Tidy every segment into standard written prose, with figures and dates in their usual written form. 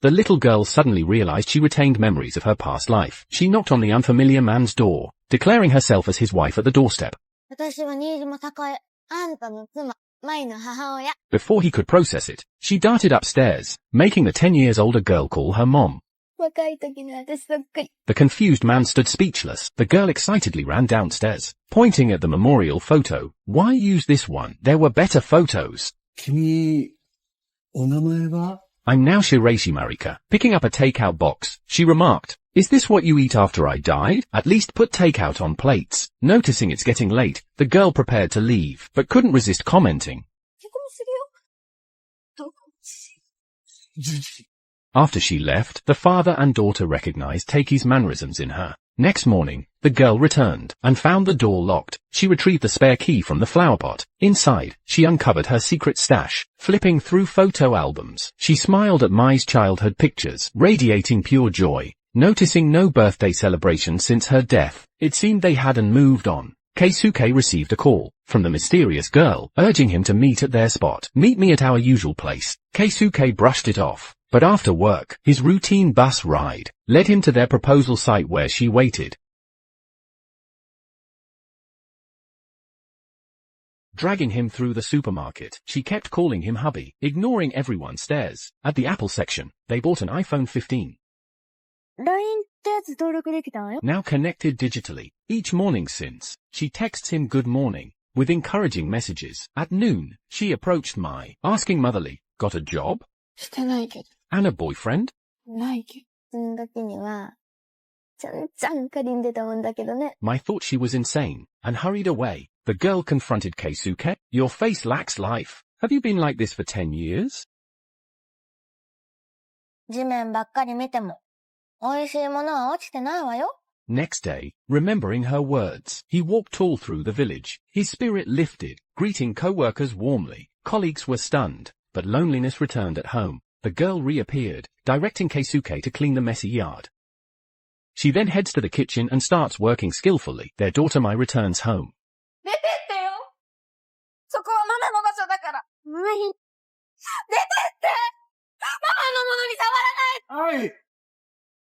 The little girl suddenly realized she retained memories of her past life. She knocked on the unfamiliar man's door, declaring herself as his wife at the doorstep. Before he could process it, she darted upstairs, making the 10 years older girl call her mom. The confused man stood speechless. The girl excitedly ran downstairs, pointing at the memorial photo. Why use this one? There were better photos. I'm now Shiraishi Marika. Picking up a takeout box, she remarked, "Is this what you eat after I died? At least put takeout on plates." Noticing it's getting late, the girl prepared to leave, but couldn't resist commenting. After she left, the father and daughter recognized Takei's mannerisms in her. Next morning, the girl returned, and found the door locked. She retrieved the spare key from the flower pot. Inside, she uncovered her secret stash. Flipping through photo albums, she smiled at Mai's childhood pictures, radiating pure joy. Noticing no birthday celebration since her death, it seemed they hadn't moved on. Keisuke received a call from the mysterious girl, urging him to meet at their spot. "Meet me at our usual place." Keisuke brushed it off. But after work, his routine bus ride led him to their proposal site where she waited. Dragging him through the supermarket, she kept calling him hubby, ignoring everyone's stares. At the Apple section, they bought an iPhone 15. Now connected digitally, each morning since, she texts him good morning, with encouraging messages. At noon, she approached Mai, asking motherly, "Got a job? And a boyfriend?" Mai thought she was insane, and hurried away. The girl confronted Keisuke. "Your face lacks life. Have you been like this for 10 years? Next day, remembering her words, he walked all through the village. His spirit lifted, greeting co-workers warmly. Colleagues were stunned, but loneliness returned at home. The girl reappeared, directing Keisuke to clean the messy yard. She then heads to the kitchen and starts working skillfully. Their daughter Mai returns home.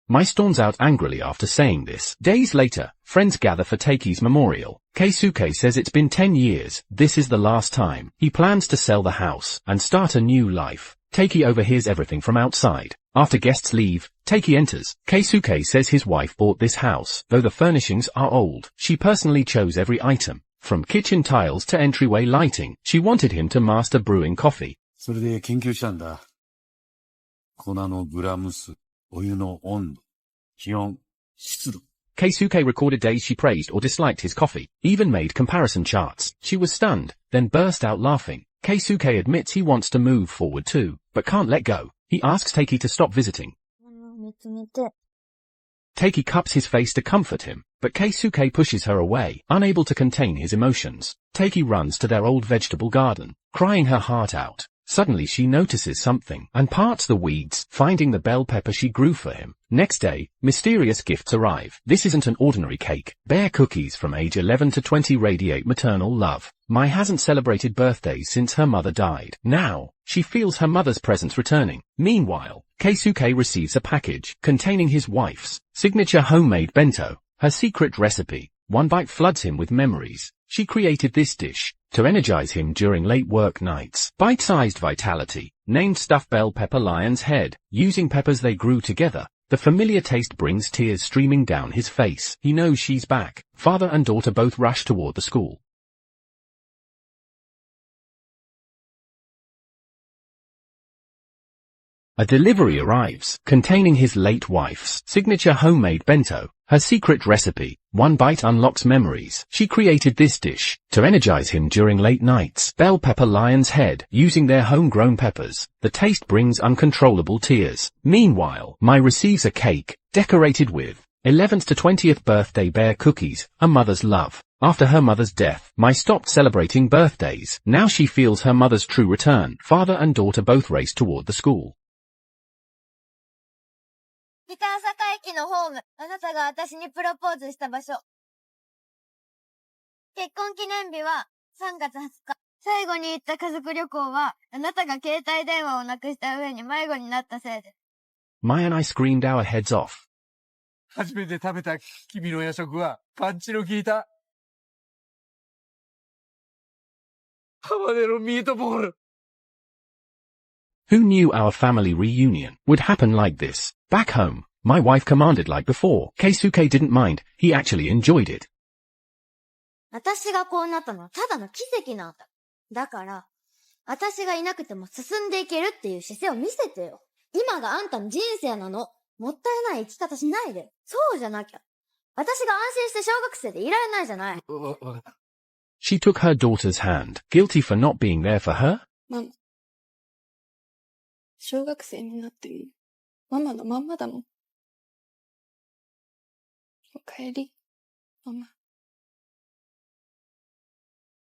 Mai storms out angrily after saying this. Days later, friends gather for Takei's memorial. Keisuke says it's been 10 years, this is the last time. He plans to sell the house and start a new life. Takei overhears everything from outside. After guests leave, Takei enters. Keisuke says his wife bought this house. Though the furnishings are old, she personally chose every item. From kitchen tiles to entryway lighting, she wanted him to master brewing coffee. Keisuke recorded days she praised or disliked his coffee, even made comparison charts. She was stunned, then burst out laughing. Keisuke admits he wants to move forward too, but can't let go. He asks Takei to stop visiting. Takei cups his face to comfort him, but Keisuke pushes her away, unable to contain his emotions. Takei runs to their old vegetable garden, crying her heart out. Suddenly she notices something, and parts the weeds, finding the bell pepper she grew for him. Next day, mysterious gifts arrive. This isn't an ordinary cake. Bear cookies from age 11 to 20 radiate maternal love. Mai hasn't celebrated birthdays since her mother died. Now, she feels her mother's presence returning. Meanwhile, Keisuke receives a package containing his wife's signature homemade bento, her secret recipe. One bite floods him with memories. She created this dish to energize him during late work nights. Bite-sized vitality, named stuffed bell pepper lion's head. Using peppers they grew together, the familiar taste brings tears streaming down his face. He knows she's back. Father and daughter both rush toward the school. A delivery arrives, containing his late wife's signature homemade bento, her secret recipe. One bite unlocks memories. She created this dish to energize him during late nights. Bell pepper lion's head, using their homegrown peppers. The taste brings uncontrollable tears. Meanwhile, Mai receives a cake, decorated with 11th to 20th birthday bear cookies, a mother's love. After her mother's death, Mai stopped celebrating birthdays. Now she feels her mother's true return. Father and daughter both race toward the school. 北朝駅のホーム、あなたが私にプロポーズした場所。結婚記念日は3月20日。最後に行った家族旅行は、あなたが携帯電話をなくした上に迷子になったせいです。Maya and I screamed our heads off. 初めて食べた君の夜食はパンチの効いたハバネロミートボール Who knew our family reunion would happen like this? Back home, my wife commanded like before. Keisuke didn't mind, he actually enjoyed it. 私がこうなったのはただの奇跡なんだ。だから、私がいなくても進んでいけるっていう姿勢を見せてよ。今があんたの人生なの。もったいない生き方しないで。そうじゃなきゃ。私が安心して小学生でいられないじゃない。She took her daughter's hand, guilty for not being there for her. ママ。小学生になっても、ママのまんまだもん。おかえり、ママ。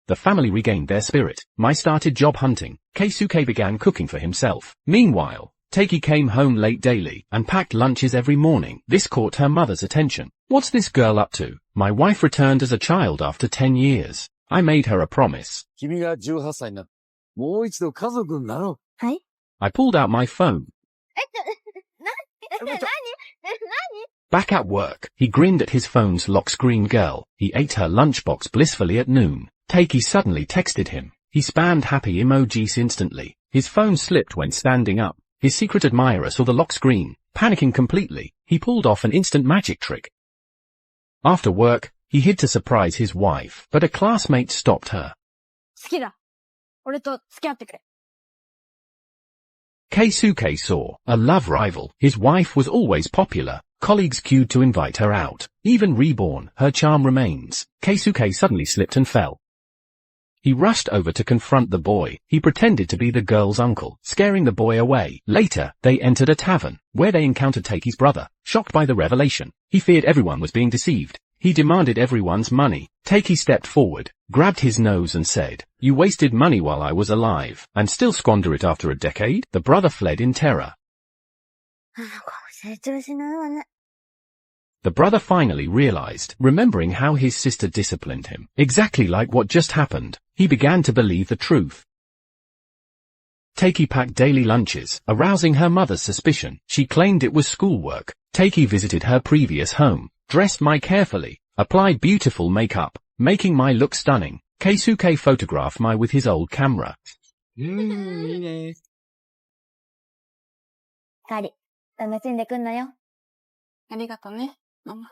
The family regained their spirit. Mai started job hunting. Keisuke began cooking for himself. Meanwhile, Teiki came home late daily and packed lunches every morning. This caught her mother's attention. What's this girl up to? My wife returned as a child after 10 years. I made her a promise. 君が18歳になってもう一度家族になろう。はい。I pulled out my phone. 何 Back at work, he grinned at his phone's lock screen girl. He ate her lunchbox blissfully at noon. Teiki suddenly texted him. He spammed happy emojis instantly. His phone slipped when standing up. His secret admirer saw the lock screen. Panicking completely, he pulled off an instant magic trick. After work, he hid to surprise his wife, but a classmate stopped her. 好きだ。俺と付き合ってくれ。Keisuke saw a love rival. His wife was always popular. Colleagues queued to invite her out. Even Reborn, her charm remains. Keisuke suddenly slipped and fell. He rushed over to confront the boy. He pretended to be the girl's uncle, scaring the boy away. Later, they entered a tavern, where they encountered Teiki's brother. Shocked by the revelation, he feared everyone was being deceived. He demanded everyone's money. Teiki stepped forward, grabbed his nose and said, "You wasted money while I was alive, and still squander it after a decade?" The brother fled in terror. あの子成長しないわね。 The brother finally realized, remembering how his sister disciplined him, exactly like what just happened. He began to believe the truth. Teiki packed daily lunches, arousing her mother's suspicion. She claimed it was schoolwork. Teiki visited her previous home, dressed Mai carefully, applied beautiful makeup, making Mai look stunning. Keisuke photographed Mai with his old camera. いいね。カリ、楽しんでくんなよ。ありがとね、ママ。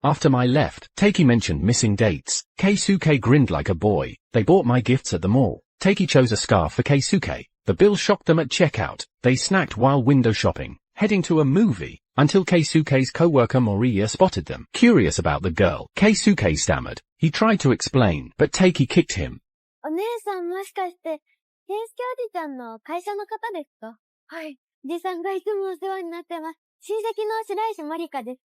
After Mai left, Teiki mentioned missing dates. Keisuke grinned like a boy. They bought Mai gifts at the mall. Teiki chose a scarf for Keisuke. The bill shocked them at checkout. They snacked while window shopping, heading to a movie, until Keisuke's co-worker Moriya spotted them. Curious about the girl, Keisuke stammered. He tried to explain, but Teiki kicked him. お姉さんもしかして、ケイスケおじちゃんの会社の方ですか？はい。じさんがいつもお世話になってます。親戚の白石まりかです。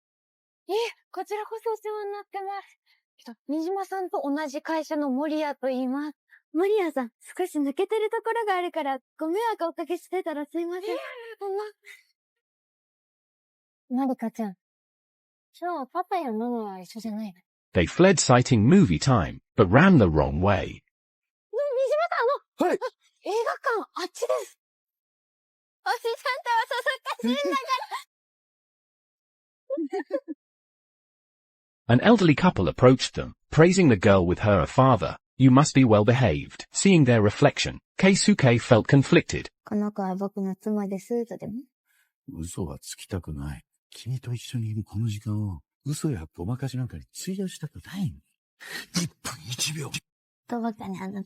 こちらこそお世話になってます。新島さんと同じ会社の森谷と言います。森谷さん、少し抜けてるところがあるから、ご迷惑おかけしてたらすいません。まりかちゃん、今日パパやママは一緒じゃないの？ They fled citing movie time, but ran the wrong way. 新島さん、はい。映画館、あっちです。おじさんとはそそっかしいんだから。An elderly couple approached them, praising the girl with her father. You must be well behaved. Seeing their reflection, Keisuke felt conflicted. この子は僕の妻ですとでも。嘘はつきたくない。君と一緒にいるこの時間を嘘やごまかしなんかに費やしたくない。1分1秒。とばかにあの。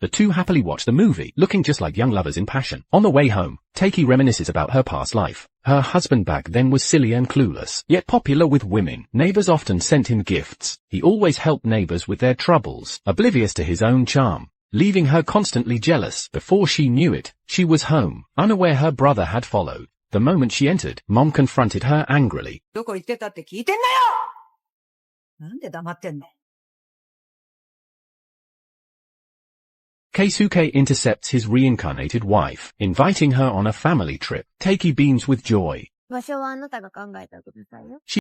The two happily watched the movie, looking just like young lovers in passion. On the way home, Teiki reminisces about her past life. Her husband back then was silly and clueless, yet popular with women. Neighbors often sent him gifts. He always helped neighbors with their troubles, oblivious to his own charm, leaving her constantly jealous. Before she knew it, she was home, unaware her brother had followed. The moment she entered, Mom confronted her angrily. どこ行ってたって聞いてんだよ！なんで黙ってんの？ Keisuke intercepts his reincarnated wife, inviting her on a family trip. Teiki beams with joy. 場所はあなたが考えてくださいよ。